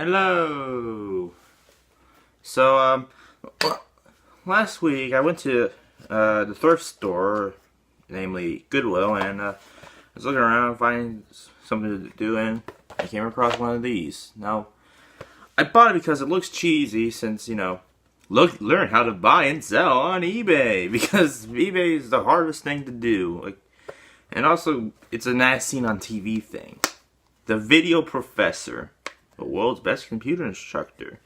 Hello. So, last week I went to the thrift store, namely Goodwill, and I was looking around finding something to do, and I came across one of these. Now, I bought it because it looks cheesy, since learn how to buy and sell on eBay, because eBay is the hardest thing to do. And also, it's a nice seen on TV thing. The Video Professor, the world's best computer instructor.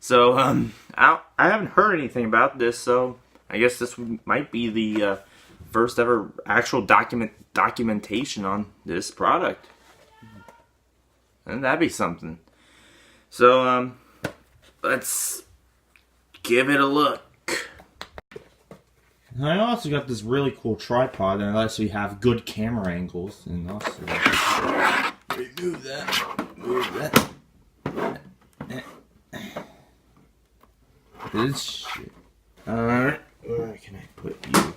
So, I haven't heard anything about this, so I guess this might be the first ever actual documentation on this product. And that'd be something. So, let's give it a look. I also got this really cool tripod that lets you have good camera angles, and also remove that. This shit. Alright, where can I put you?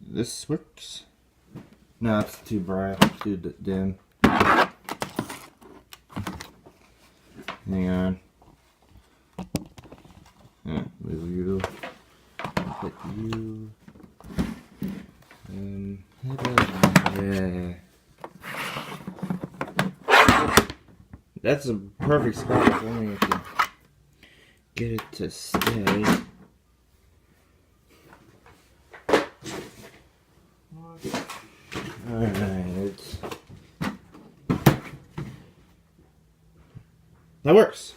This works. No, it's too bright, too dim. Hang on. Yeah, move you. Put you. Yeah. That's a perfect spot if only I can get it to stay. Alright. That works.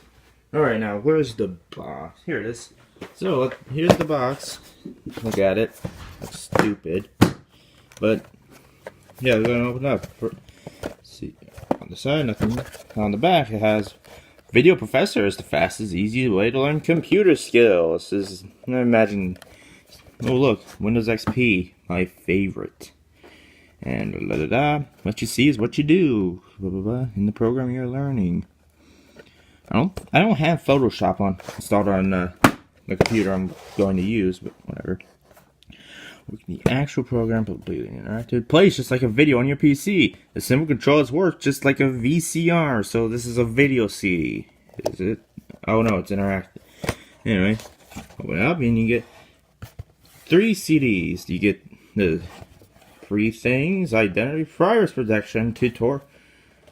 Alright, now where's the box? Here it is. So, here's the box. Look at it. That's stupid. But, yeah, we're going to open it up. See, on the side, nothing. On the back, it has Video Professor is the fastest, easiest way to learn computer skills. This is, I imagine, oh look, Windows XP, my favorite. And what you see is what you do. Blah, blah, blah, in the program you're learning. I don't have Photoshop installed on the computer I'm going to use, but whatever. The actual program completely interactive plays just like a video on your PC. The simple controls work just like a VCR. So this is a video CD. Is it? Oh no, it's interactive. Anyway, open it up and you get 3 CDs. You get the 3 things: identity, virus protection, tutorial,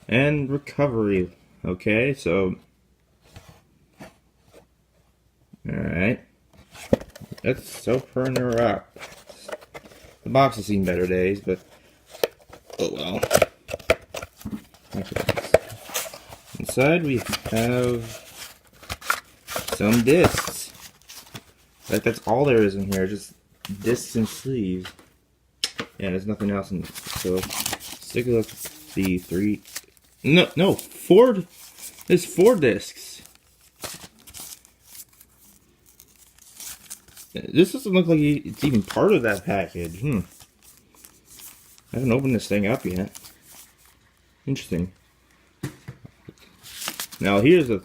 and recovery. Okay, so alright. Let's open her up. The box has seen better days, but oh well. Inside we have some discs. Like, that's all there is in here, just discs and sleeves. Yeah, there's nothing else in this. So let's take a look at the 3. No, 4. There's 4 discs. This doesn't look like it's even part of that package. I haven't opened this thing up yet. Interesting. Now here's a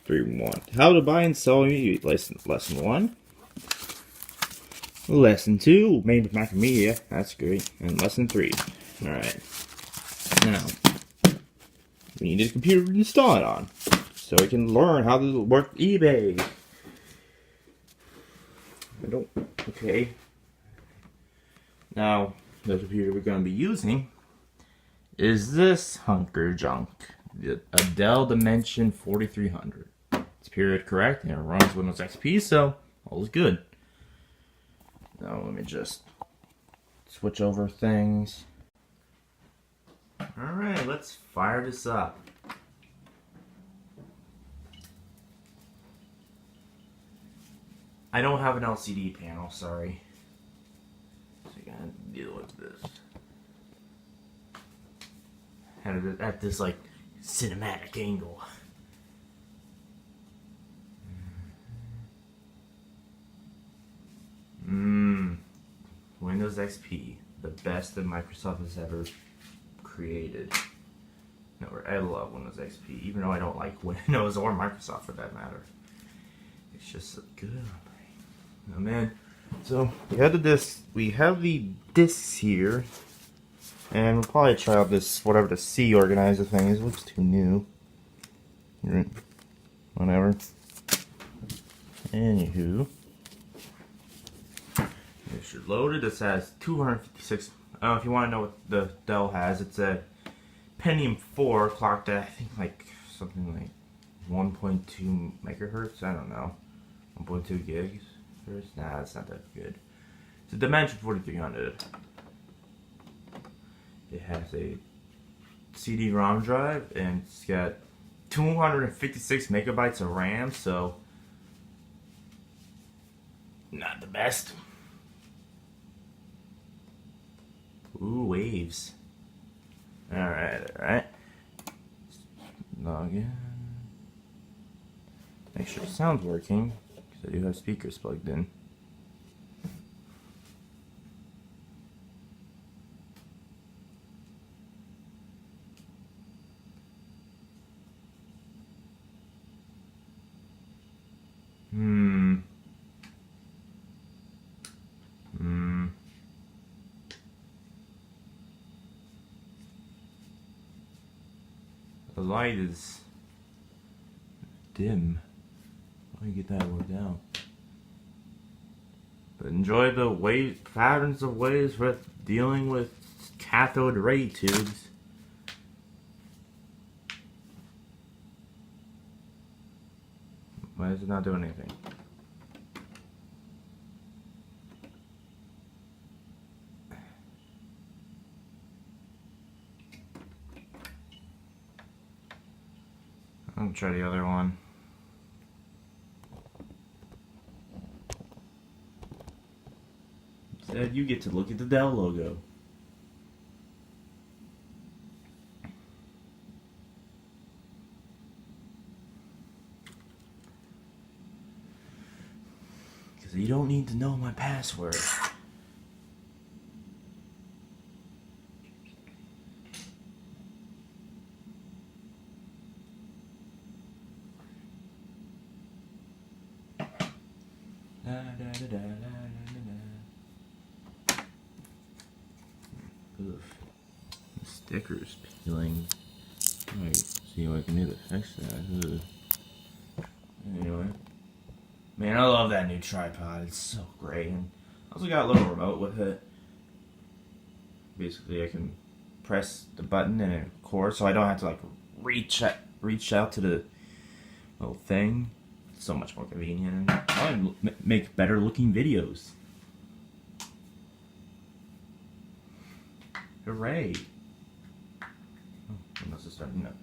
3-1. How to buy and sell lesson 1. Lesson 2, made with Macromedia. That's great. And lesson 3. Alright. Now, we need a computer to install it on, so we can learn how to work eBay. Okay. Now, the computer we're going to be using is this hunker junk. The Dell Dimension 4300. It's period correct, and it runs Windows XP, so all is good. Now, let me just switch over things. Alright, let's fire this up. I don't have an LCD panel, sorry. So I gotta deal with this. At this, like, cinematic angle. Windows XP. The best that Microsoft has ever created. No, I love Windows XP, even though I don't like Windows or Microsoft for that matter. It's just so good. Oh man, So we have the disc. We have the discs here, and we'll probably try out this whatever the C organizer thing is. It looks too new. Whatever. Anywho, if you're loaded, this has 256. If you want to know what the Dell has, it's a Pentium 4 clocked at I think like something like 1.2 megahertz. I don't know, 1.2 gigs. Nah, that's not that good. It's a Dimension 4300. It has a CD-ROM drive and it's got 256 megabytes of RAM, so not the best. Ooh, waves. Alright. Log in. Make sure the sound's working, because I do have speakers plugged in. The light is dim. Let me get that worked out. But enjoy the wave patterns of waves with dealing with cathode ray tubes. Why is it not doing anything? I'll try the other one. Instead, you get to look at the Dell logo. Because you don't need to know my password. Ugh. The sticker's peeling. Alright, see what I can do to fix that. Ugh. Anyway. Man, I love that new tripod. It's so great. And I also got a little remote with it. Basically, I can press the button and it records, so I don't have to like reach out to the little thing. It's so much more convenient, and I'll make better looking videos. Hooray! Oh, unless it's starting up.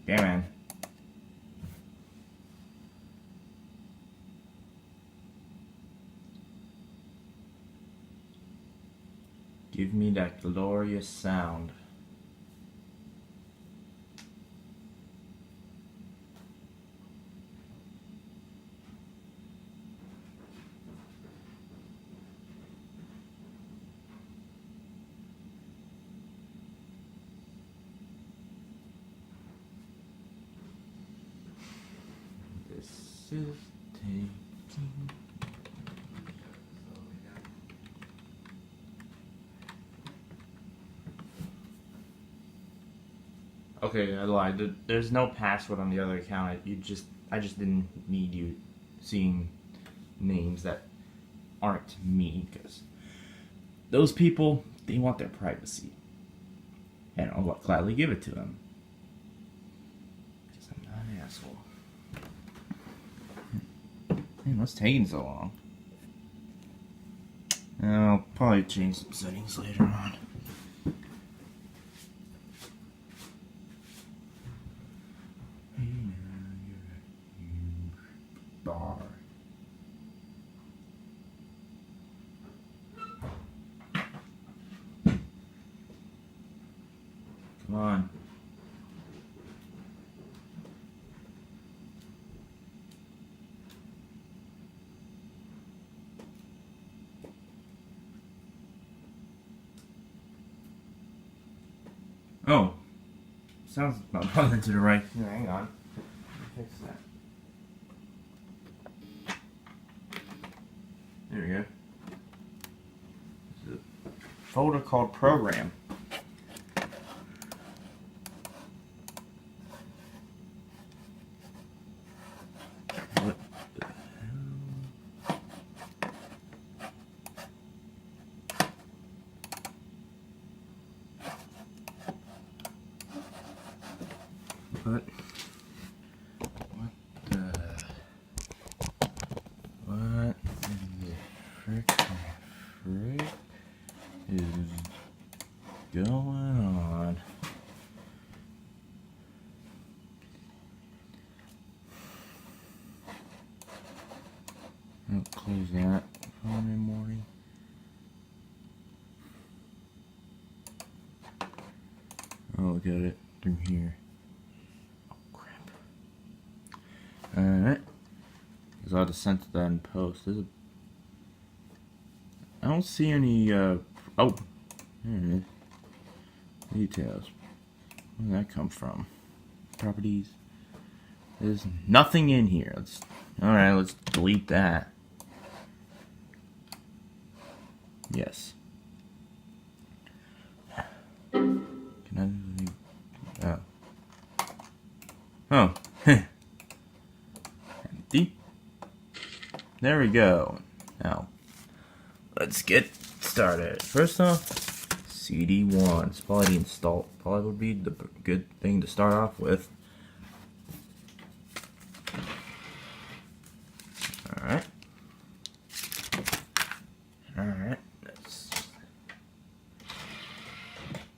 Yeah, man. Give me that glorious sound. This is taking. Okay, I lied. There's no password on the other account. I just didn't need you seeing names that aren't me, because those people, they want their privacy, and I'll gladly give it to them, because I'm not an asshole. Man, what's taking so long? I'll probably change some settings later on. Bar. Come on. Oh. Sounds about to the right. Hang on. fix that. There we go. This is a folder called Program. What the hell? What? What in the frick is going on? I'll close that on in the morning. Oh, look at it through here. Oh, crap. Alright. Because I'll just send that in post. I don't see any, oh, there it is. Details. Where did that come from? Properties. There's nothing in here. Alright, let's delete that. Yes. Can I? Oh. Oh. Empty. There we go. Now, let's get started. First off, CD1. It's probably installed. Probably would be the good thing to start off with. Alright. Alright. Let's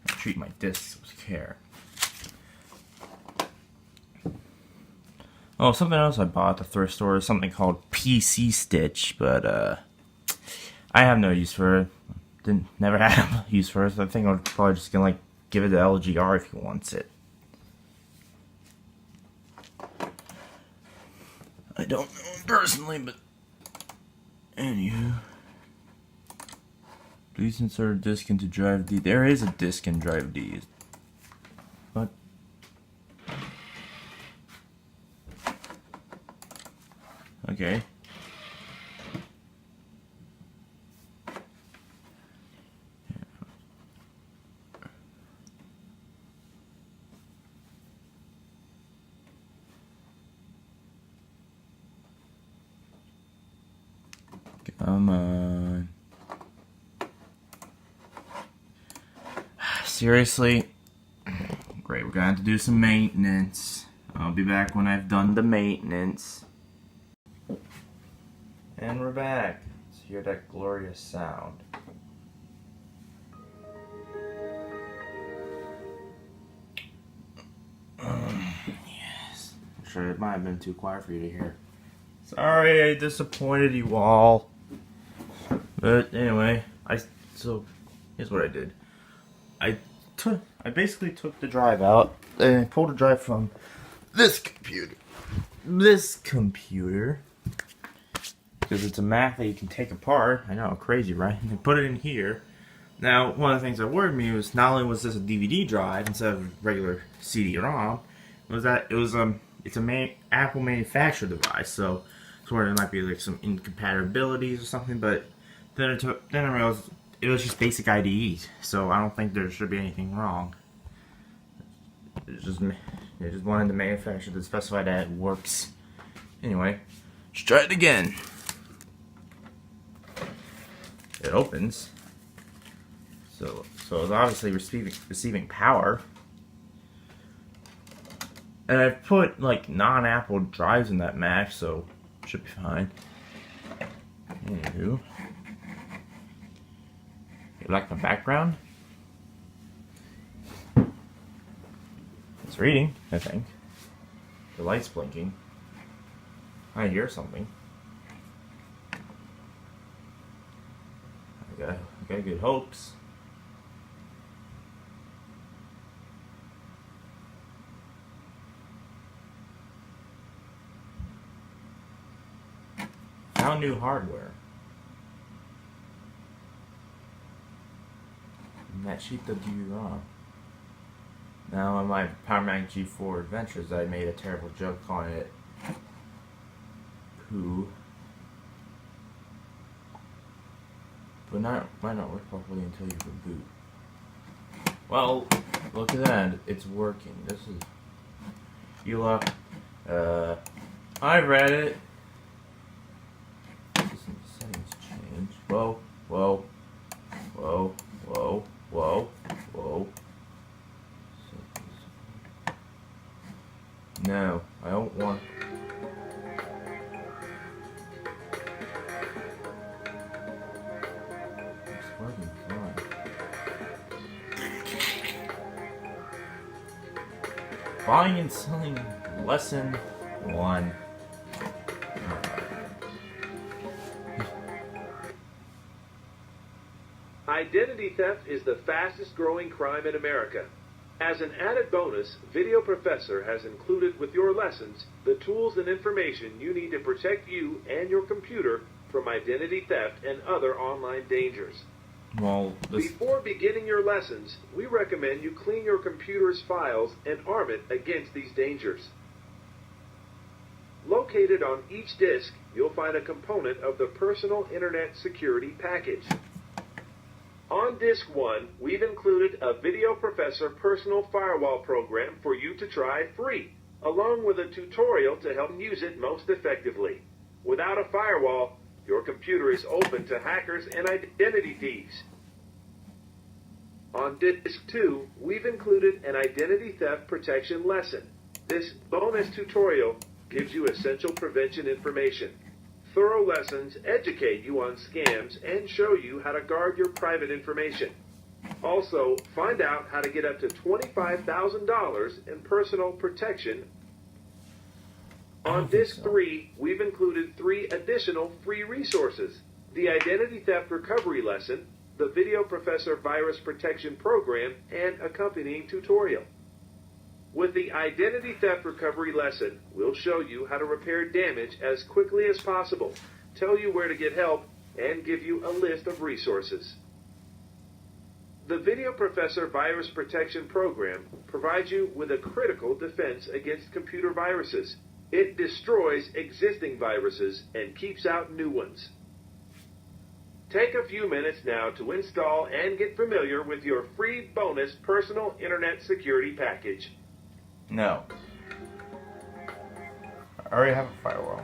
treat my discs with care. Oh, something else I bought at the thrift store is something called PC Stitch, but I have no use for it. Never had use for it. So I think I'm probably just gonna give it to LGR if he wants it. I don't know him personally, but anywho. Please insert a disc into drive D. There is a disc in drive D. What? Okay. Come on. Seriously? Great, we're gonna have to do some maintenance. I'll be back when I've done the maintenance. And we're back. Let's hear that glorious sound. Yes. I'm sure it might have been too quiet for you to hear. Sorry I disappointed you all. But anyway, so here's what I did. I basically took the drive out and I pulled a drive from this computer. Because it's a Mac that you can take apart. I know, crazy, right? And put it in here. Now, one of the things that worried me was not only was this a DVD drive instead of regular CD-ROM, was that it was it's a Apple manufactured device, so there might be like some incompatibilities or something. But then I realized it was just basic IDEs, so I don't think there should be anything wrong. They just wanted the manufacturer to specify that it works. Anyway, let's try it again. It opens, so it's obviously receiving power. And I've put like non-Apple drives in that Mac, so it should be fine. Anywho. You like the background? It's reading, I think. The light's blinking. I hear something. I got good hopes. Found new hardware. And that sheet will give you wrong. Now on my Power Mac G4 Adventures, I made a terrible joke calling it poo. But might not work properly until you reboot. Well, look at that, it's working. This is you look. I read it. Settings change. Whoa, whoa, whoa, whoa, whoa, whoa. No, I don't want. It's working fine. Buying and selling lesson 1. Identity theft is the fastest growing crime in America. As an added bonus, Video Professor has included with your lessons the tools and information you need to protect you and your computer from identity theft and other online dangers. Well, Before beginning your lessons, we recommend you clean your computer's files and arm it against these dangers. Located on each disk, you'll find a component of the Personal Internet Security Package. On Disk 1, we've included a Video Professor personal firewall program for you to try free, along with a tutorial to help use it most effectively. Without a firewall, your computer is open to hackers and identity thieves. On Disk 2, we've included an identity theft protection lesson. This bonus tutorial gives you essential prevention information. Thorough lessons educate you on scams and show you how to guard your private information. Also, find out how to get up to $25,000 in personal protection. On Disk 3, we've included 3 additional free resources: the Identity Theft Recovery Lesson, the Video Professor Virus Protection Program, and accompanying tutorial. With the Identity Theft Recovery Lesson, we'll show you how to repair damage as quickly as possible, tell you where to get help, and give you a list of resources. The Video Professor Virus Protection Program provides you with a critical defense against computer viruses. It destroys existing viruses and keeps out new ones. Take a few minutes now to install and get familiar with your free bonus Personal Internet Security Package. No. I already have a firewall.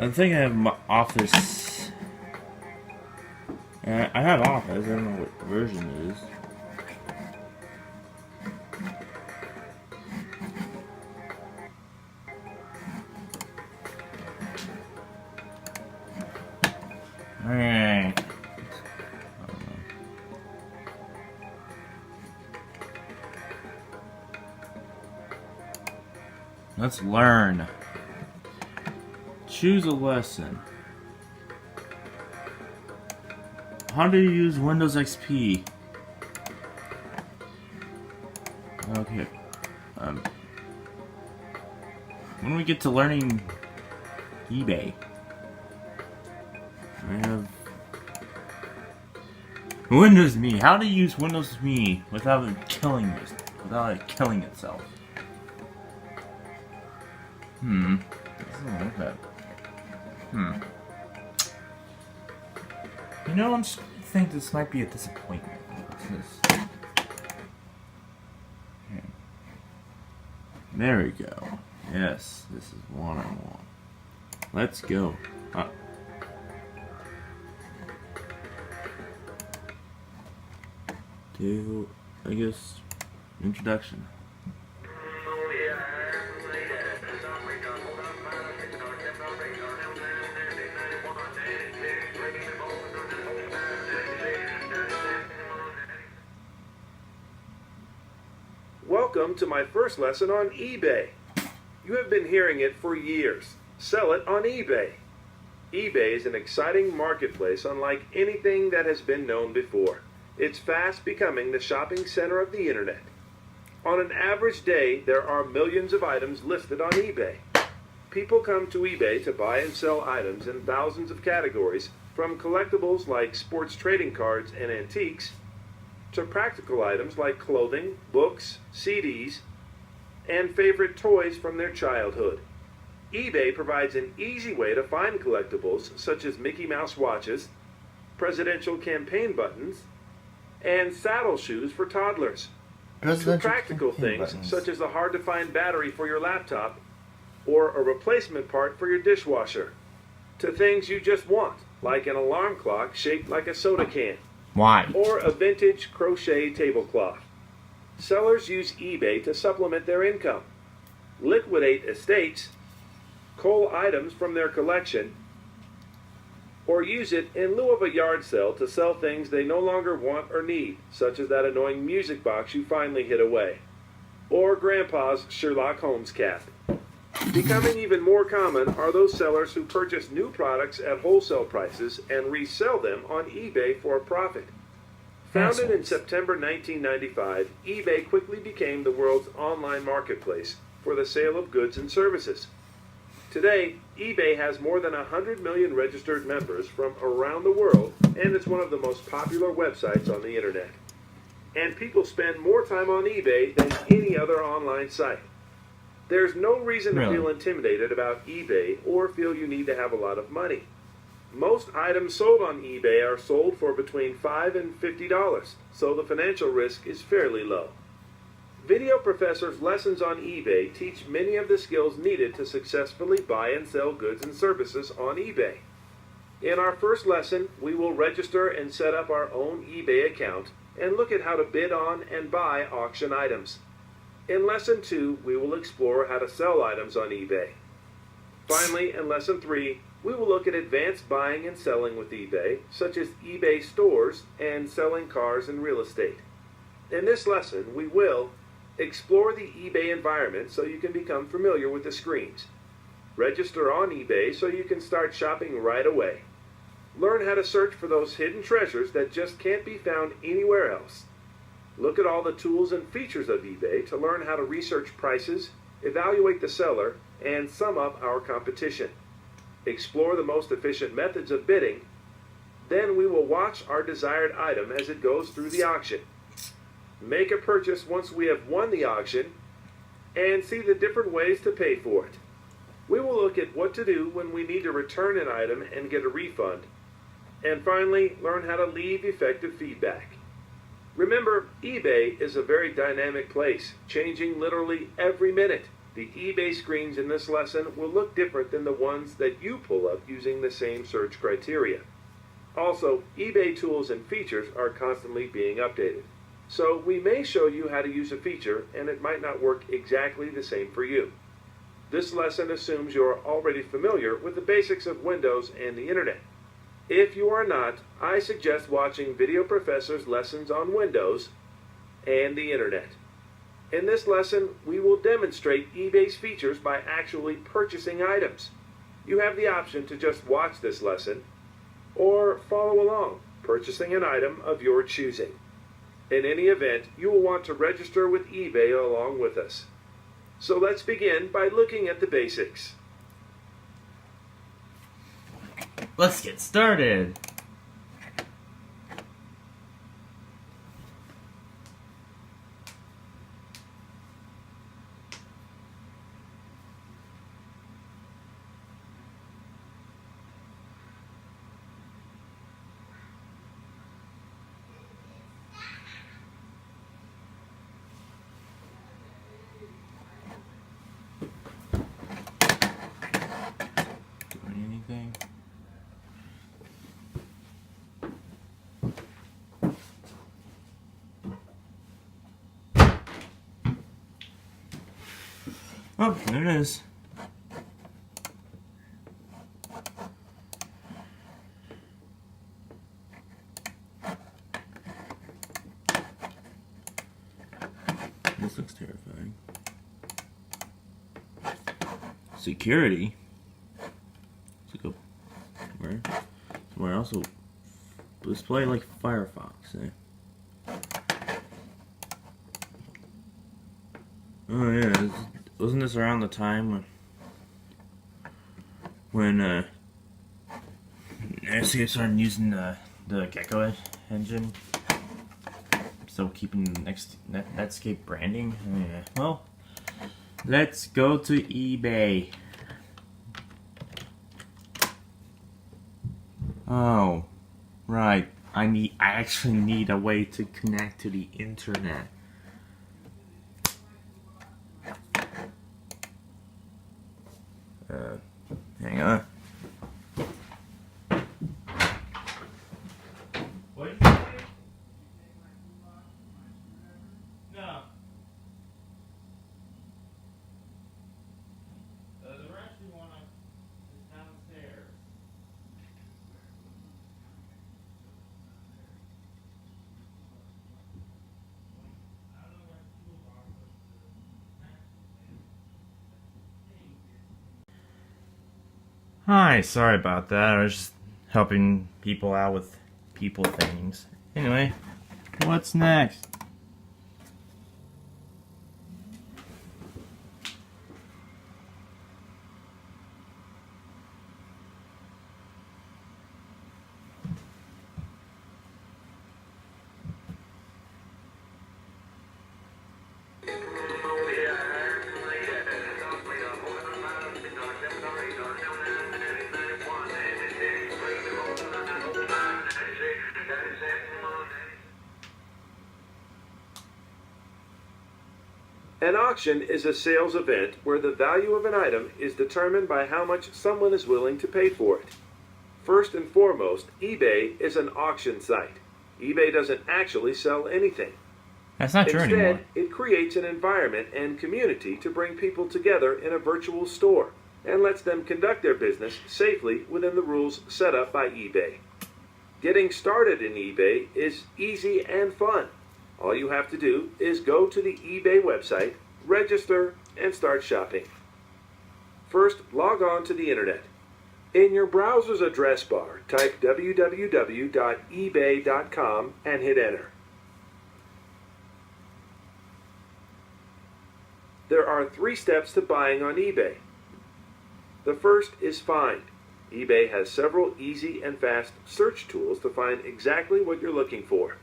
I think I have my Office. I have Office. I don't know what version it is. Alright. Let's learn. Choose a lesson. How do you use Windows XP? Okay. When we get to learning eBay, I have Windows Me. How to use Windows Me without it killing itself. Okay. You know, I think this might be a disappointment. What's this? Okay. There we go. Yes, this is one I want. Let's go. To, I guess, introduction. Welcome to my first lesson on eBay. You have been hearing it for years. Sell it on eBay. eBay is an exciting marketplace unlike anything that has been known before. It's fast becoming the shopping center of the internet. On an average day, there are millions of items listed on eBay. People come to eBay to buy and sell items in thousands of categories, from collectibles like sports trading cards and antiques, to practical items like clothing, books, CDs, and favorite toys from their childhood. eBay provides an easy way to find collectibles such as Mickey Mouse watches, presidential campaign buttons, and saddle shoes for toddlers. To practical things such as a hard-to-find battery for your laptop or a replacement part for your dishwasher. To things you just want, like an alarm clock shaped like a soda can. Why? Or a vintage crochet tablecloth. Sellers use eBay to supplement their income, liquidate estates, cull items from their collection, or use it in lieu of a yard sale to sell things they no longer want or need, such as that annoying music box you finally hid away, or Grandpa's Sherlock Holmes cap. Becoming even more common are those sellers who purchase new products at wholesale prices and resell them on eBay for a profit. Founded in September 1995, eBay quickly became the world's online marketplace for the sale of goods and services. Today, eBay has more than 100 million registered members from around the world, and it's one of the most popular websites on the internet. And people spend more time on eBay than any other online site. There's no reason to feel intimidated about eBay or feel you need to have a lot of money. Most items sold on eBay are sold for between $5 and $50, so the financial risk is fairly low. Video Professor's lessons on eBay teach many of the skills needed to successfully buy and sell goods and services on eBay. In our first lesson, we will register and set up our own eBay account and look at how to bid on and buy auction items. In Lesson 2, we will explore how to sell items on eBay. Finally, in Lesson 3, we will look at advanced buying and selling with eBay, such as eBay stores and selling cars and real estate. In this lesson, we will explore the eBay environment so you can become familiar with the screens. Register on eBay so you can start shopping right away. Learn how to search for those hidden treasures that just can't be found anywhere else. Look at all the tools and features of eBay to learn how to research prices, evaluate the seller, and sum up our competition. Explore the most efficient methods of bidding. Then we will watch our desired item as it goes through the auction. Make a purchase once we have won the auction, and see the different ways to pay for it. We will look at what to do when we need to return an item and get a refund. And finally, learn how to leave effective feedback. Remember, eBay is a very dynamic place, changing literally every minute. The eBay screens in this lesson will look different than the ones that you pull up using the same search criteria. Also, eBay tools and features are constantly being updated. So we may show you how to use a feature, and it might not work exactly the same for you. This lesson assumes you are already familiar with the basics of Windows and the Internet. If you are not, I suggest watching Video Professor's lessons on Windows and the Internet. In this lesson, we will demonstrate eBay's features by actually purchasing items. You have the option to just watch this lesson or follow along, purchasing an item of your choosing. In any event, you will want to register with eBay along with us. So let's begin by looking at the basics. Let's get started. Anything? Oh, there it is. This looks terrifying. Security? also display like Firefox. Oh yeah, wasn't this around the time when Netscape started using the Gecko engine? So keeping Netscape branding. Yeah. Well, let's go to eBay. Oh, right. I actually need a way to connect to the internet. Hang on. What did you say? No. The rescue one is downstairs. Hi, sorry about that. I was just helping people out with people things. Anyway, what's next? An auction is a sales event where the value of an item is determined by how much someone is willing to pay for it. First and foremost, eBay is an auction site. eBay doesn't actually sell anything. That's not true anymore. Instead, it creates an environment and community to bring people together in a virtual store and lets them conduct their business safely within the rules set up by eBay. Getting started in eBay is easy and fun. All you have to do is go to the eBay website, register, and start shopping. First, log on to the internet. In your browser's address bar, type www.ebay.com and hit enter. There are 3 steps to buying on eBay. The first is find. eBay has several easy and fast search tools to find exactly what you're looking for.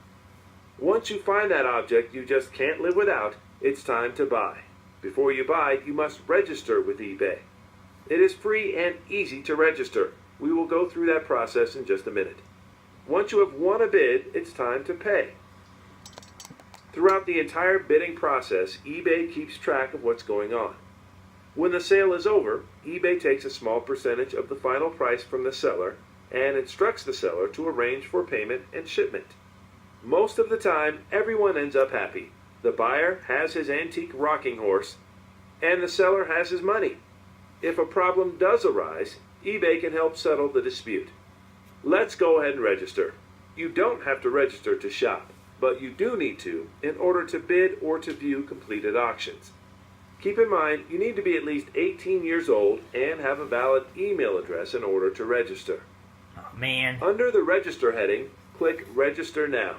Once you find that object you just can't live without, it's time to buy. Before you buy, you must register with eBay. It is free and easy to register. We will go through that process in just a minute. Once you have won a bid, it's time to pay. Throughout the entire bidding process, eBay keeps track of what's going on. When the sale is over, eBay takes a small percentage of the final price from the seller and instructs the seller to arrange for payment and shipment. Most of the time, everyone ends up happy. The buyer has his antique rocking horse, and the seller has his money. If a problem does arise, eBay can help settle the dispute. Let's go ahead and register. You don't have to register to shop, but you do need to in order to bid or to view completed auctions. Keep in mind, you need to be at least 18 years old and have a valid email address in order to register. Oh, man. Under the Register heading, click Register Now.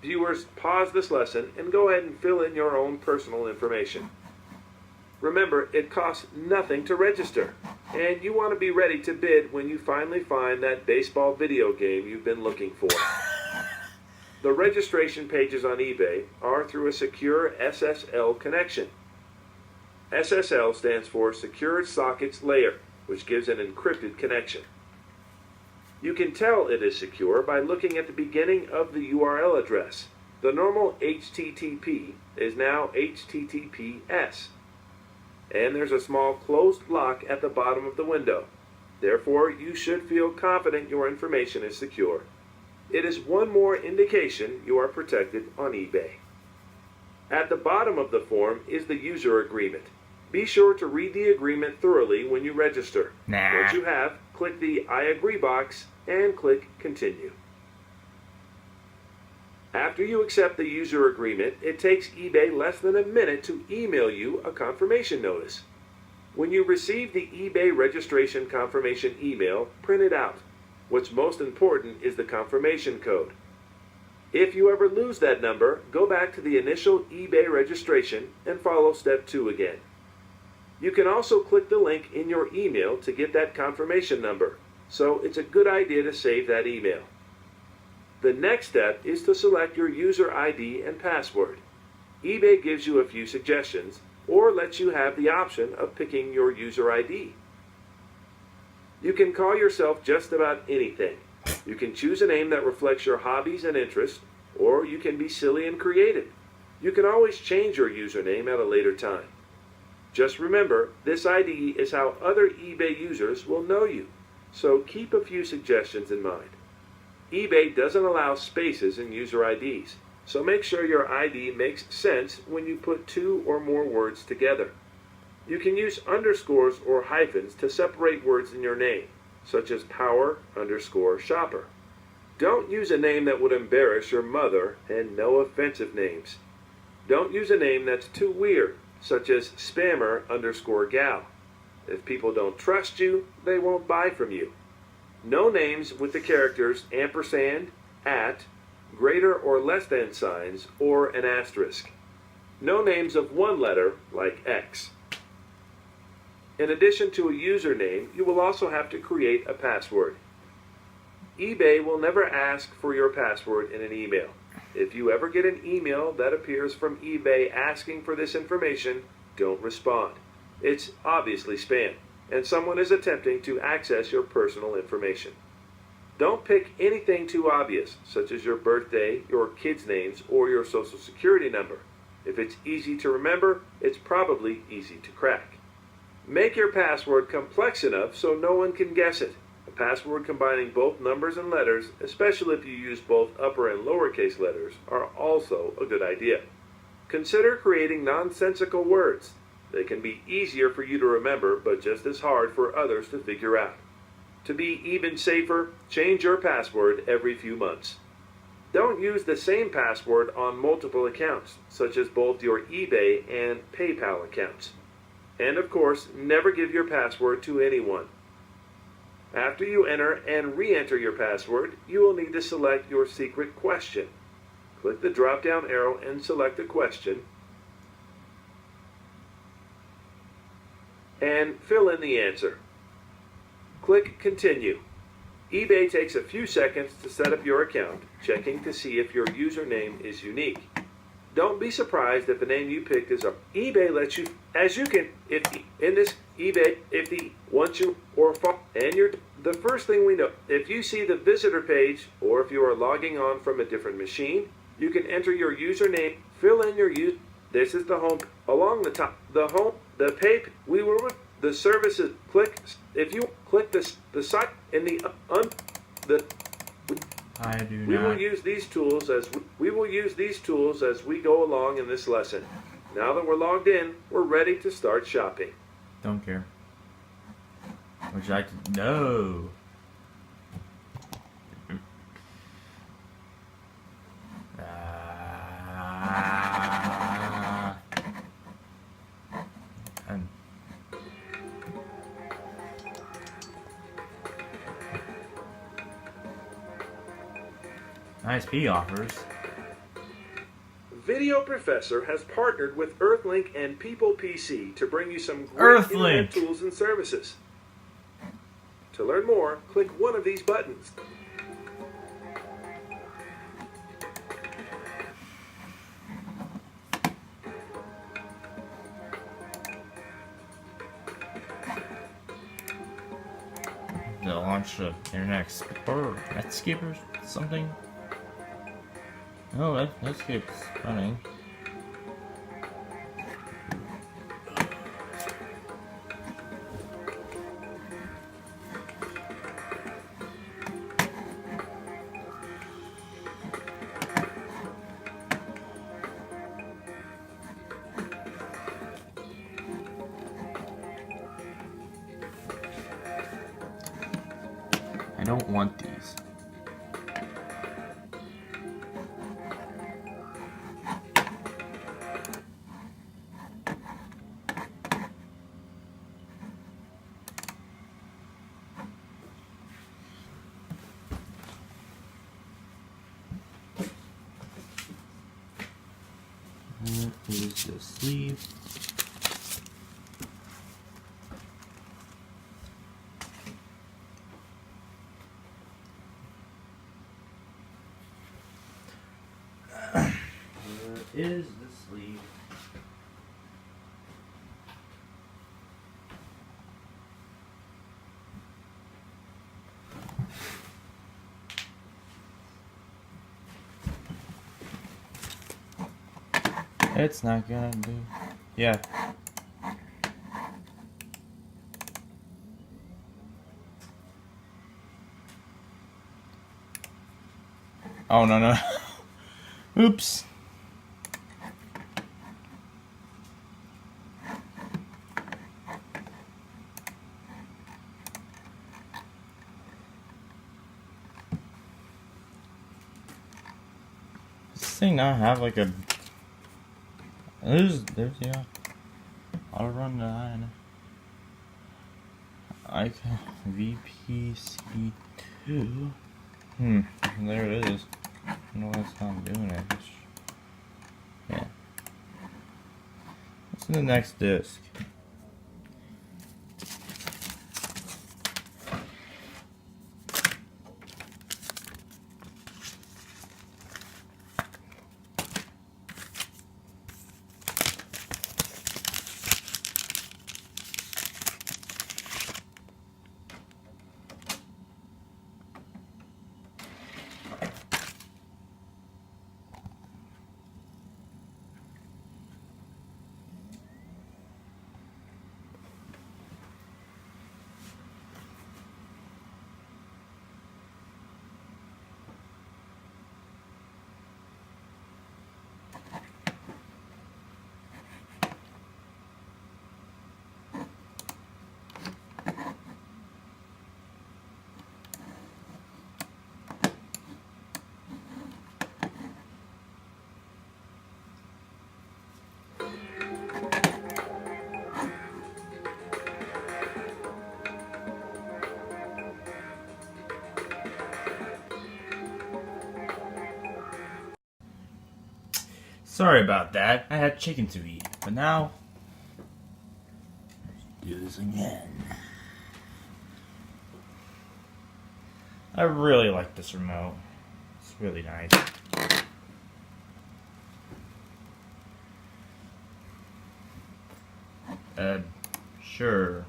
Viewers, pause this lesson and go ahead and fill in your own personal information. Remember, it costs nothing to register, and you want to be ready to bid when you finally find that baseball video game you've been looking for. The registration pages on eBay are through a secure SSL connection. SSL stands for Secured Sockets Layer, which gives an encrypted connection. You can tell it is secure by looking at the beginning of the URL address. The normal HTTP is now HTTPS. And there's a small closed lock at the bottom of the window. Therefore, you should feel confident your information is secure. It is one more indication you are protected on eBay. At the bottom of the form is the user agreement. Be sure to read the agreement thoroughly when you register. Once you have, click the I agree box and click Continue. After you accept the user agreement, it takes eBay less than a minute to email you a confirmation notice. When you receive the eBay registration confirmation email, print it out. What's most important is the confirmation code. If you ever lose that number, go back to the initial eBay registration and follow step 2 again. You can also click the link in your email to get that confirmation number, so it's a good idea to save that email. The next step is to select your user ID and password. eBay gives you a few suggestions, or lets you have the option of picking your user ID. You can call yourself just about anything. You can choose a name that reflects your hobbies and interests, or you can be silly and creative. You can always change your username at a later time. Just remember, this ID is how other eBay users will know you, so keep a few suggestions in mind. eBay doesn't allow spaces in user IDs, so make sure your ID makes sense when you put 2 or more words together. You can use underscores or hyphens to separate words in your name, such as power_shopper. Don't use a name that would embarrass your mother, and no offensive names. Don't use a name that's too weird, such as spammer_gal. If people don't trust you, they won't buy from you. No names with the characters ampersand, at, greater or less than signs, or an asterisk. No names of one letter, like X. In addition to a username, you will also have to create a password. eBay will never ask for your password in an email. If you ever get an email that appears from eBay asking for this information, don't respond. It's obviously spam, and someone is attempting to access your personal information. Don't pick anything too obvious, such as your birthday, your kids' names, or your social security number. If it's easy to remember, it's probably easy to crack. Make your password complex enough so no one can guess it. A password combining both numbers and letters, especially if you use both upper and lowercase letters, are also a good idea. Consider creating nonsensical words. They can be easier for you to remember, but just as hard for others to figure out. To be even safer, change your password every few months. Don't use the same password on multiple accounts, such as both your eBay and PayPal accounts. And of course, never give your password to anyone. After you enter and re-enter your password, you will need to select your secret question. Click the drop-down arrow and select a question, and fill in the answer. Click Continue. eBay takes a few seconds to set up your account, checking to see if your username is unique. Don't be surprised if the name you picked is a eBay lets you, as you can, if in this eBay, if the wants you or and you're the first thing we know, if you see the visitor page or if you are logging on from a different machine, you can enter your username, fill in your use. This is the home along the top, the home, the pay. We will the services. Click if you click the site in the I do We not. will use these tools as we go along in this lesson. Now that we're logged in, we're ready to start shopping. Don't care. Would you like to? No. And ISP offers. Video Professor has partnered with Earthlink and People PC to bring you some great internet tools and services. To learn more, click one of these buttons. The launch of Internet Explorer, Netscape or something. Oh, Netscape's running. I don't want these. Here's the sleeve. Where is the sleeve? It's not gonna do. Yeah. Oh no no. Oops. Does this thing not have like a? There's yeah. I'll run the line. I can VPC2. There it is. I don't know why it's not doing it. Yeah. What's in the next disc? Sorry about that. I had chicken to eat, but now let's do this again. I really like this remote. It's really nice. Sure.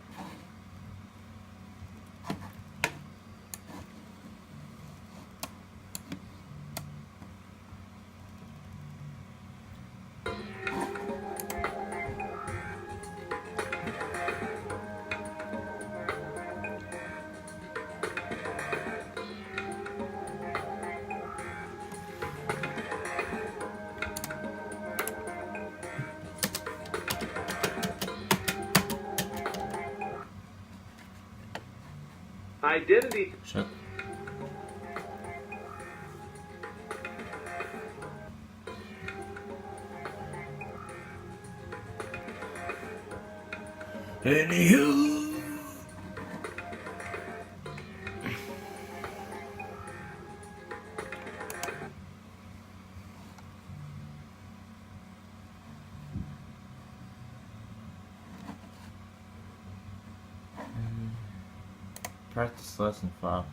Identity. Shut. Anywho. Practice lesson 5.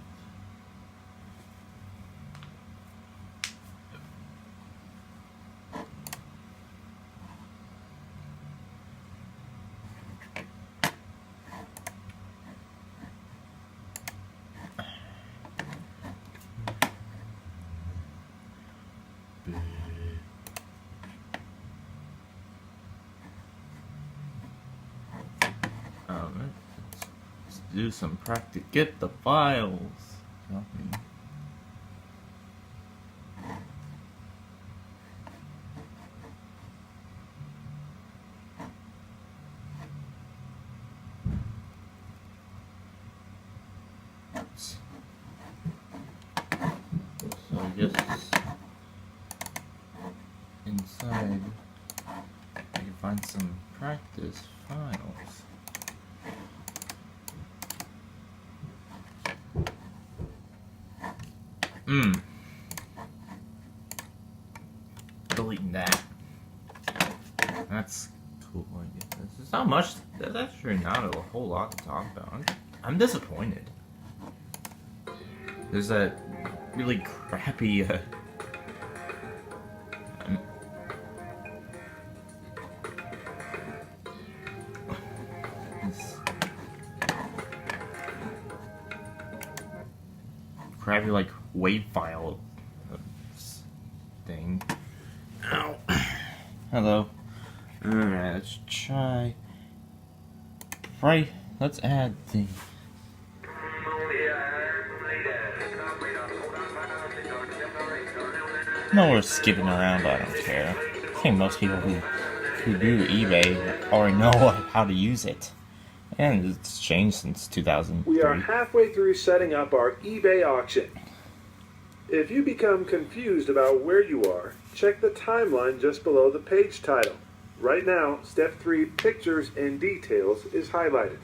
Let's do some practice. Get the files. Copy. So I guess inside I can find some practice files. Deleting that. That's cool, I guess. It's not much. That's actually not a whole lot to talk about. I'm disappointed. There's that really crappy, crappy, like, WAV file thing. Ow. Hello. Alright, let's try. Right, let's add the. No, we're skipping around, but I don't care. I think most people who do eBay already know how to use it. And it's changed since 2003. We are halfway through setting up our eBay auction. If you become confused about where you are, check the timeline just below the page title. Right now, Step 3, Pictures and Details, is highlighted.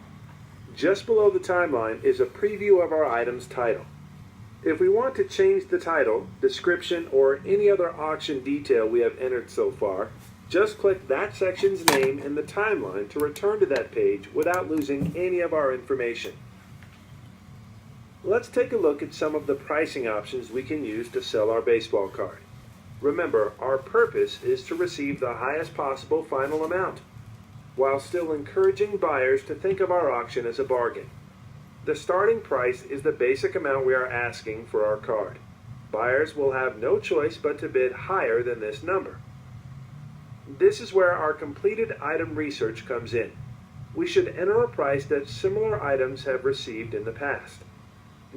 Just below the timeline is a preview of our item's title. If we want to change the title, description, or any other auction detail we have entered so far, just click that section's name in the timeline to return to that page without losing any of our information. Let's take a look at some of the pricing options we can use to sell our baseball card. Remember, our purpose is to receive the highest possible final amount, while still encouraging buyers to think of our auction as a bargain. The starting price is the basic amount we are asking for our card. Buyers will have no choice but to bid higher than this number. This is where our completed item research comes in. We should enter a price that similar items have received in the past.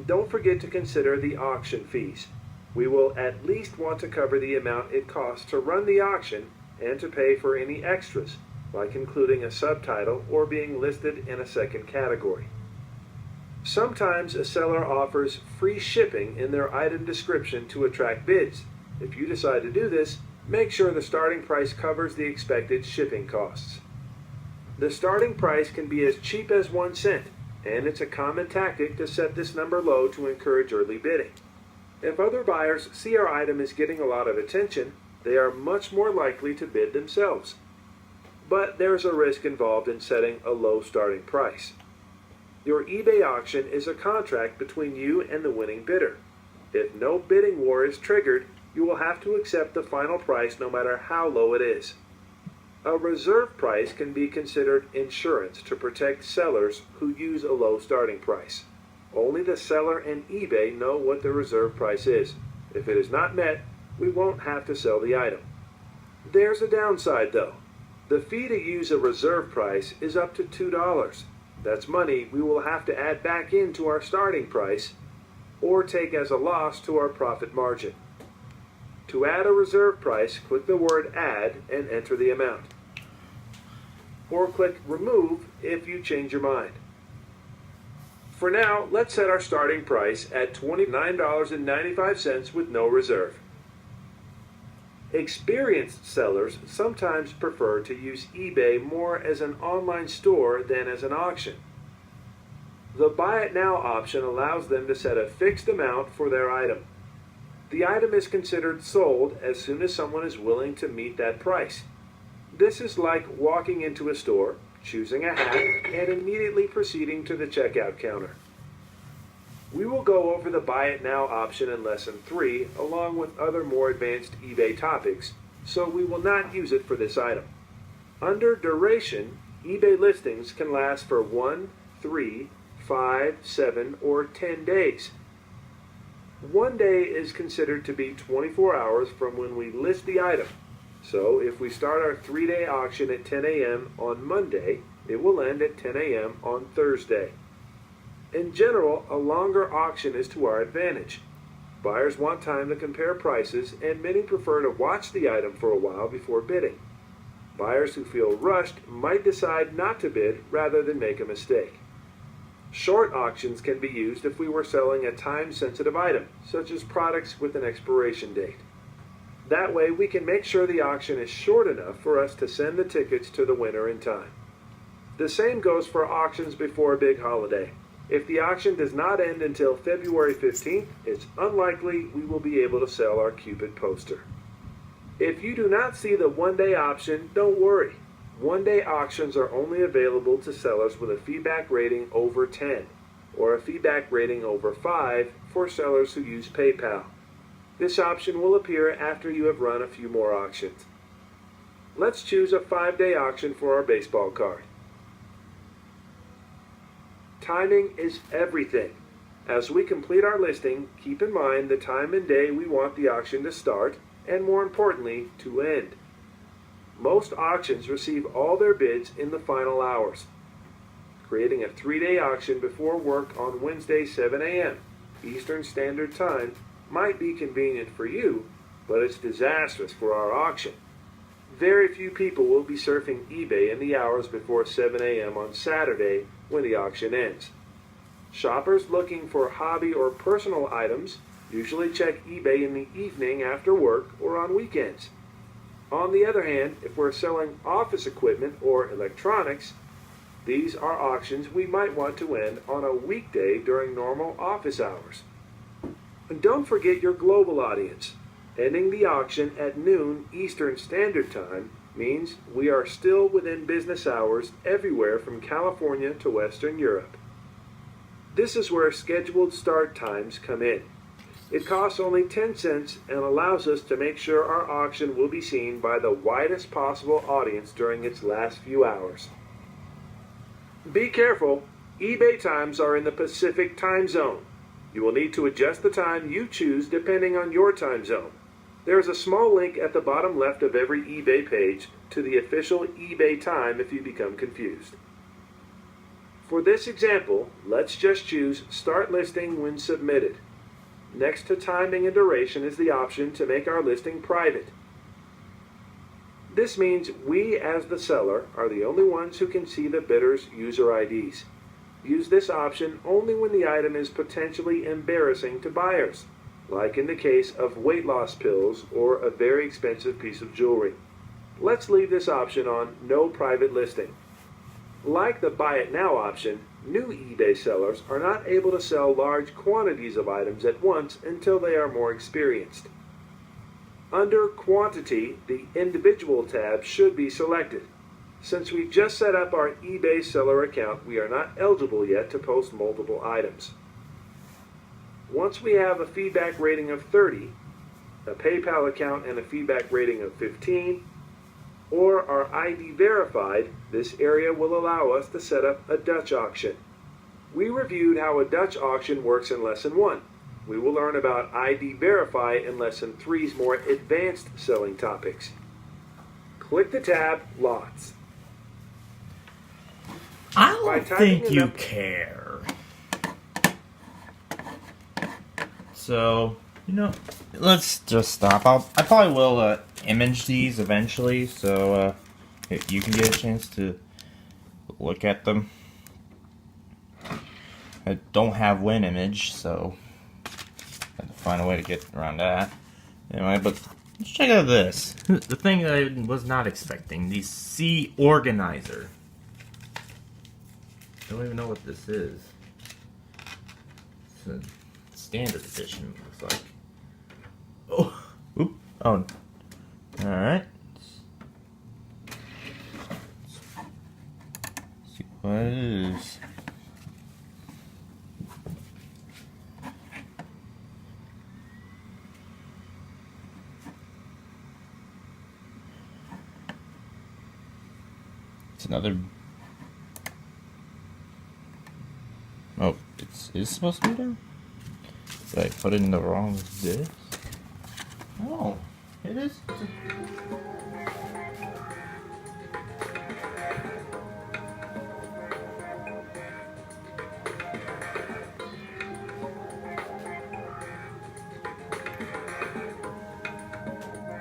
Don't forget to consider the auction fees. We will at least want to cover the amount it costs to run the auction and to pay for any extras, like including a subtitle or being listed in a second category. Sometimes a seller offers free shipping in their item description to attract bids. If you decide to do this, make sure the starting price covers the expected shipping costs. The starting price can be as cheap as 1 cent, and it's a common tactic to set this number low to encourage early bidding. If other buyers see our item is getting a lot of attention, they are much more likely to bid themselves. But there's a risk involved in setting a low starting price. Your eBay auction is a contract between you and the winning bidder. If no bidding war is triggered, you will have to accept the final price no matter how low it is. A reserve price can be considered insurance to protect sellers who use a low starting price. Only the seller and eBay know what the reserve price is. If it is not met, we won't have to sell the item. There's a downside though. The fee to use a reserve price is up to $2. That's money we will have to add back into our starting price or take as a loss to our profit margin. To add a reserve price, click the word Add and enter the amount. Or click Remove if you change your mind. For now, let's set our starting price at $29.95 with no reserve. Experienced sellers sometimes prefer to use eBay more as an online store than as an auction. The Buy It Now option allows them to set a fixed amount for their item. The item is considered sold as soon as someone is willing to meet that price. This is like walking into a store, choosing a hat, and immediately proceeding to the checkout counter. We will go over the Buy It Now option in Lesson 3, along with other more advanced eBay topics, so we will not use it for this item. Under duration, eBay listings can last for 1, 3, 5, 7, or 10 days. 1 day is considered to be 24 hours from when we list the item. So if we start our 3-day auction at 10 a.m. on Monday, it will end at 10 a.m. on Thursday. In general, a longer auction is to our advantage. Buyers want time to compare prices, and many prefer to watch the item for a while before bidding. Buyers who feel rushed might decide not to bid rather than make a mistake. Short auctions can be used if we were selling a time-sensitive item, such as products with an expiration date. That way, we can make sure the auction is short enough for us to send the tickets to the winner in time. The same goes for auctions before a big holiday. If the auction does not end until February 15th, it's unlikely we will be able to sell our Cupid poster. If you do not see the one-day option, don't worry. One-day auctions are only available to sellers with a feedback rating over 10 or a feedback rating over 5 for sellers who use PayPal. This option will appear after you have run a few more auctions. Let's choose a 5-day auction for our baseball card. Timing is everything. As we complete our listing, keep in mind the time and day we want the auction to start, and more importantly, to end. Most auctions receive all their bids in the final hours. Creating a 3-day auction before work on Wednesday 7 a.m. Eastern Standard Time might be convenient for you, but it's disastrous for our auction. Very few people will be surfing eBay in the hours before 7 a.m. on Saturday when the auction ends. Shoppers looking for hobby or personal items usually check eBay in the evening after work or on weekends. On the other hand, if we're selling office equipment or electronics, these are auctions we might want to end on a weekday during normal office hours. And don't forget your global audience. Ending the auction at noon Eastern Standard Time means we are still within business hours everywhere from California to Western Europe. This is where scheduled start times come in. It costs only 10 cents and allows us to make sure our auction will be seen by the widest possible audience during its last few hours. Be careful, eBay times are in the Pacific time zone. You will need to adjust the time you choose depending on your time zone. There is a small link at the bottom left of every eBay page to the official eBay time if you become confused. For this example, let's just choose Start Listing when submitted. Next to timing and duration is the option to make our listing private. This means we, as the seller, are the only ones who can see the bidder's user IDs. Use this option only when the item is potentially embarrassing to buyers, like in the case of weight loss pills or a very expensive piece of jewelry. Let's leave this option on No Private Listing. Like the Buy It Now option, new eBay sellers are not able to sell large quantities of items at once until they are more experienced. Under Quantity, the Individual tab should be selected. Since we just set up our eBay seller account, we are not eligible yet to post multiple items. Once we have a feedback rating of 30, a PayPal account and a feedback rating of 15, or are ID verified, this area will allow us to set up a Dutch auction. We reviewed how a Dutch auction works in Lesson 1. We will learn about ID Verify in Lesson 3's more advanced selling topics. Click the tab Lots. I don't think you care. So, let's just stop. I probably will image these eventually, so if you can get a chance to look at them. I don't have WinImage, so I have to find a way to get around that. Anyway, but let's check out this. The thing that I was not expecting. The C Organizer. I don't even know what this is. It's a standard edition, it looks like. Oh, oop. Oh. Alright. See what it is. It's another. Oh, it's supposed to be there? Did I put it in the wrong disc? Oh, it is.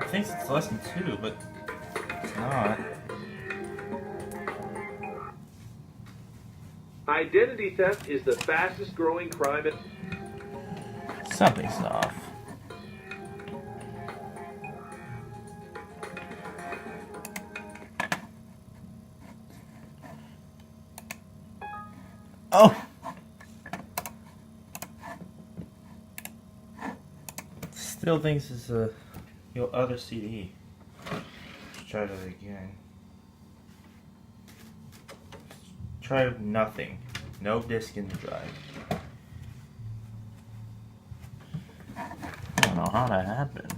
I think it's lesson 2, but it's not. Identity theft is the fastest growing crime in... Something's off. Oh! Still thinks it's your other CD. try that again. Try nothing. No disk in the drive. I don't know how that happened.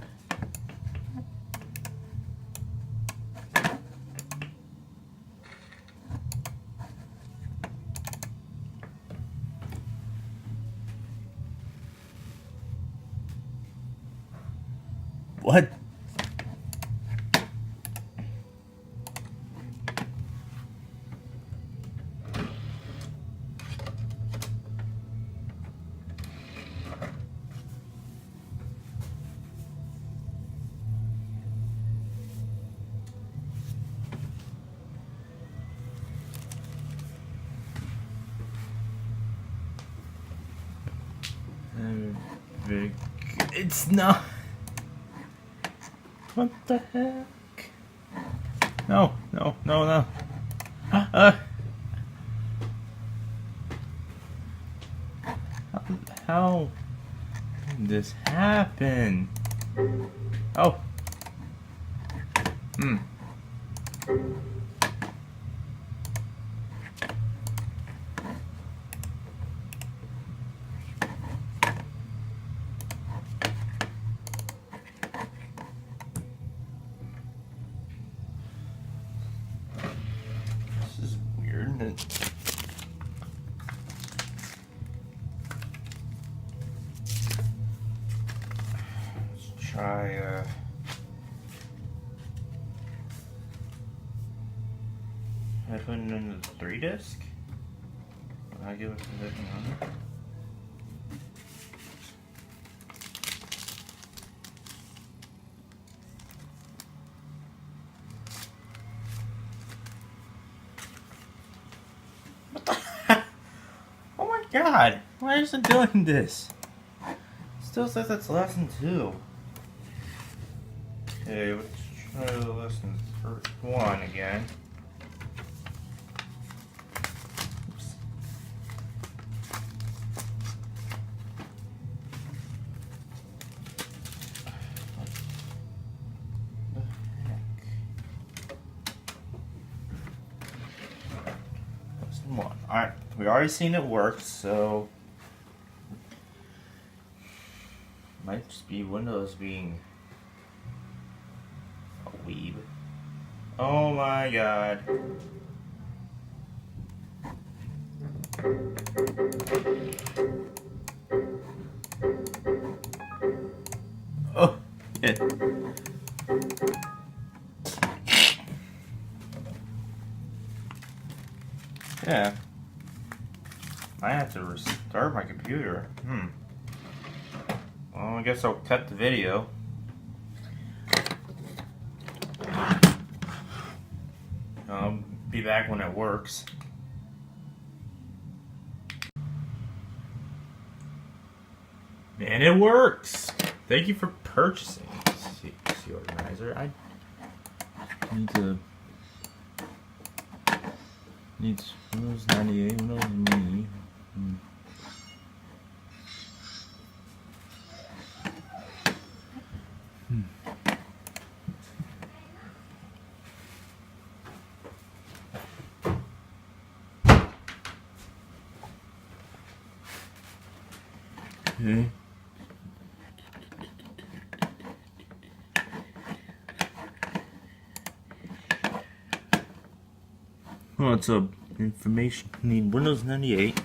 What? It's not. What the heck? No, no, no, no. How did this happen? Oh. This is weird. Let's try I put it in the 3 disc. I give it a second on it. What the heck? Oh my god! Why is it doing this? It still says it's lesson 2. Okay, let's try the lesson 1 again. Alright, we already seen it work, so might just be Windows being a weeb. Oh my god. Oh, yeah. Yeah. I have to restart my computer. Well, I guess I'll cut the video. I'll be back when it works. And it works! Thank you for purchasing. C organizer. I need to... Needs Windows 98, Windows Me. Okay. Well, it's a information. Need Windows 98.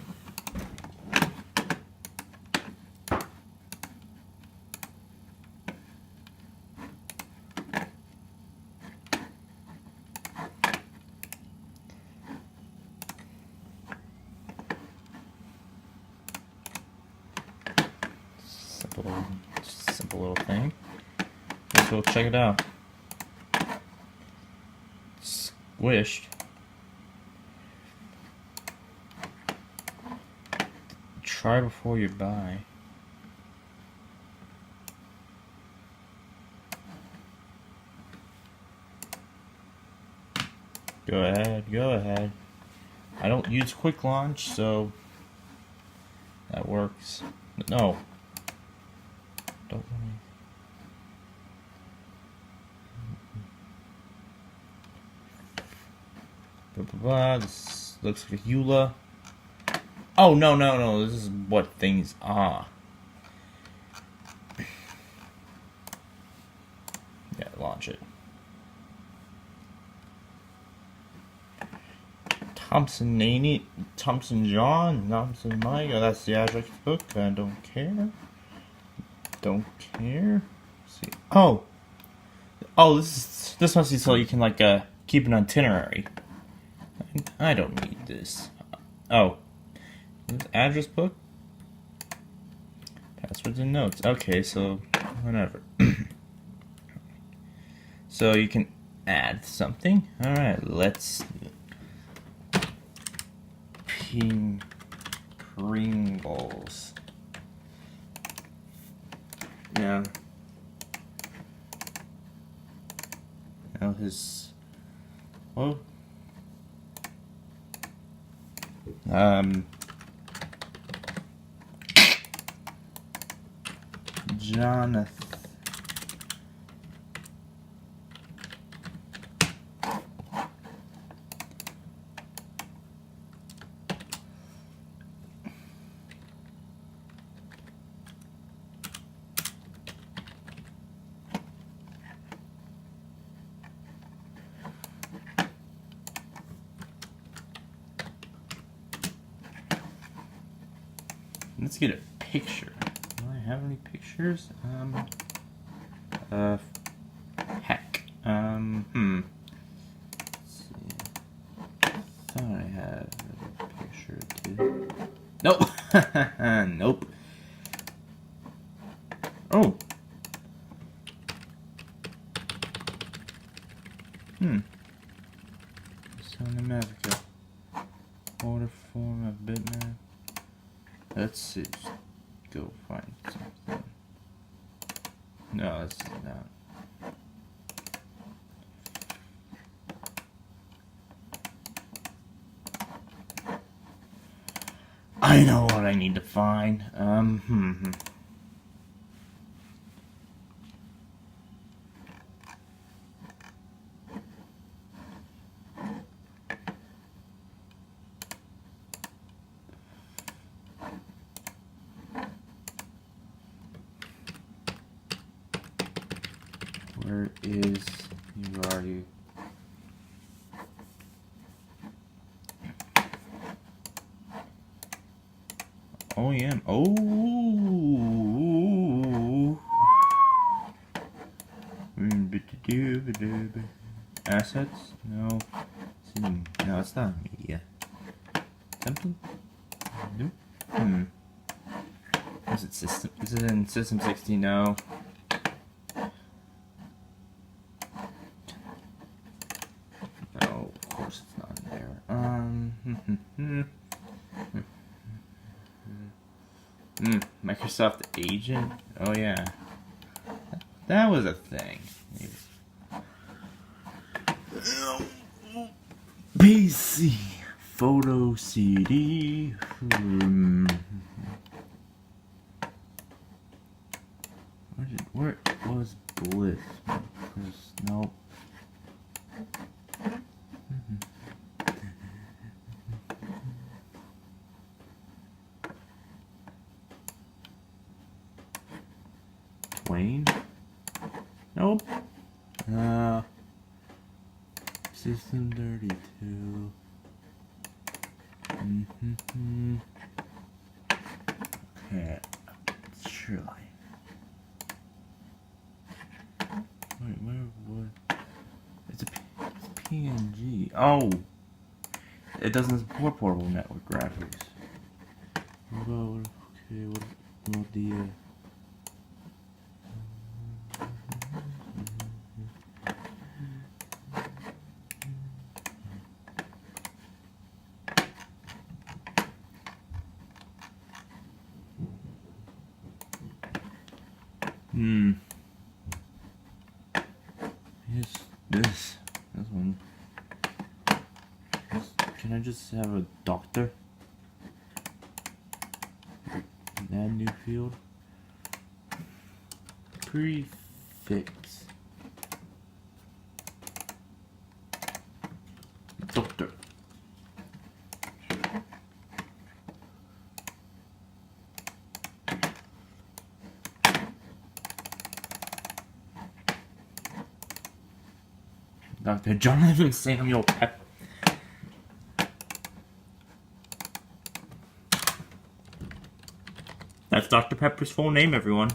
Simple little thing. Let's go check it out. Squished. Try before you buy. Go ahead, go ahead. I don't use quick launch, so that works. But no. Don't want Blah, blah, blah. This looks like EULA. Oh, no. This is what things are. Yeah, launch it. Thompson John, Thompson Mike. Oh, that's the address book. I don't care. Don't care. Let's see. Oh, this must be so you can like keep an itinerary. I don't need this. Oh, address book. Passwords and notes. Okay, so whatever. So you can add something. All right, let's. Pringles. Yeah. Now his. Oh. Jonathan. Let's get a picture. Do I have any pictures? Heck. Let's see. Thought I had a picture too. Nope. Nope. Oh. South America. Order form of bitmap. Let's see. Go find something. No, this is not. I know what I need to find. Where is you are you? Oh yeah. Oh. Assets? No. No, it's not media. Something? No. Is it system? Is it in System 60? No. No, of course it's not in there. Microsoft Agent? Oh yeah. That was a thing. PC. Photo CD. Where was Bliss? Nope. Wayne? Nope. System 32. Okay. Surely. Wait, where would... It's PNG. Oh! It doesn't support portable network graphics. What about... Okay, what about the... Yes, this one. Can I just have a doctor? Add new field. Prefix. Doctor. Dr. Jonathan Samuel Pep. That's Dr. Pepper's full name, everyone.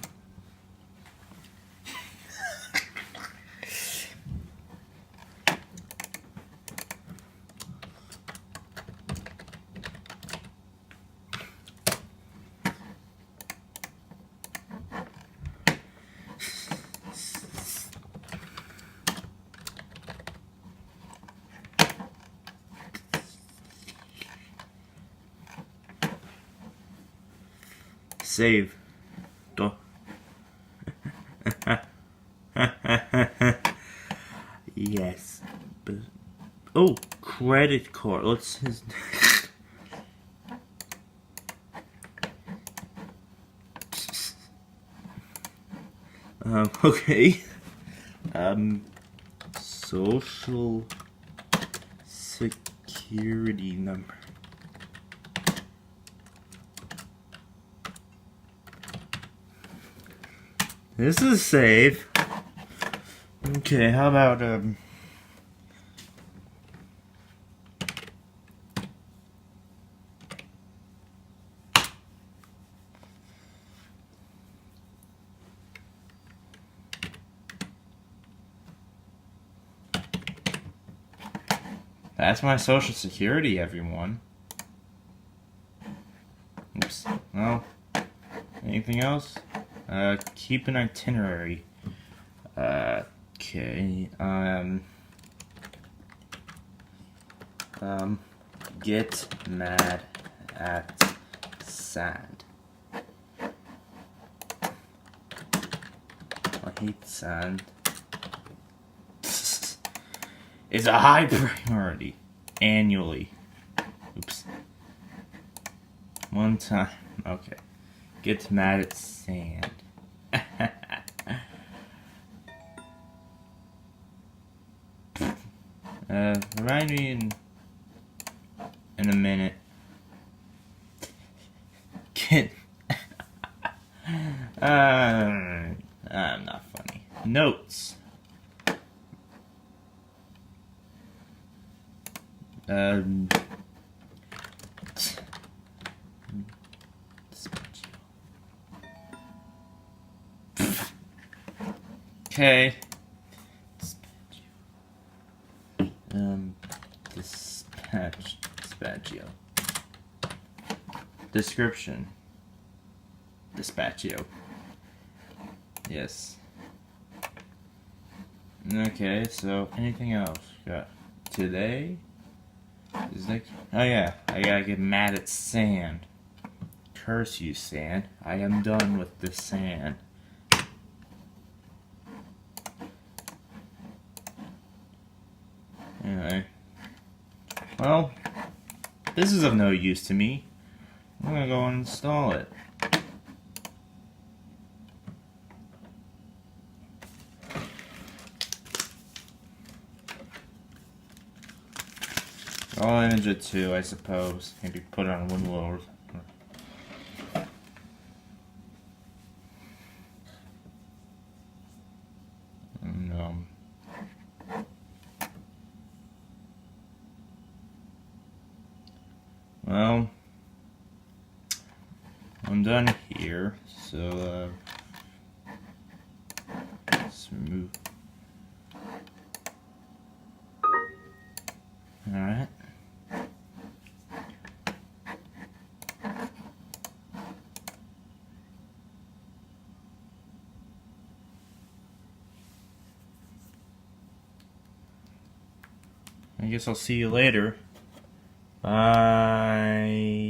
Save. Yes. Oh, credit card. Let's. Okay. Social security number. This is safe. Okay, how about that's my social security, everyone. Oops. Well, anything else? Keep an itinerary. Okay. Get mad at sand. I hate sand. It's a high priority. Annually. Oops. One time. Okay. Get mad at sand. Remind me in a minute. Get. I'm not funny. Notes. Okay. Dispatchio. Description. Dispatchio. Yes. Okay, so anything else? Got today? Is that, oh yeah, I gotta get mad at sand. Curse you, sand. I am done with the sand. Anyway. Well, this is of no use to me. I'm gonna go and install it. I'll image it too, I suppose. Maybe put it on Goodwill. Well, I'm done here, so let's move. Alright. I guess I'll see you later. Bye.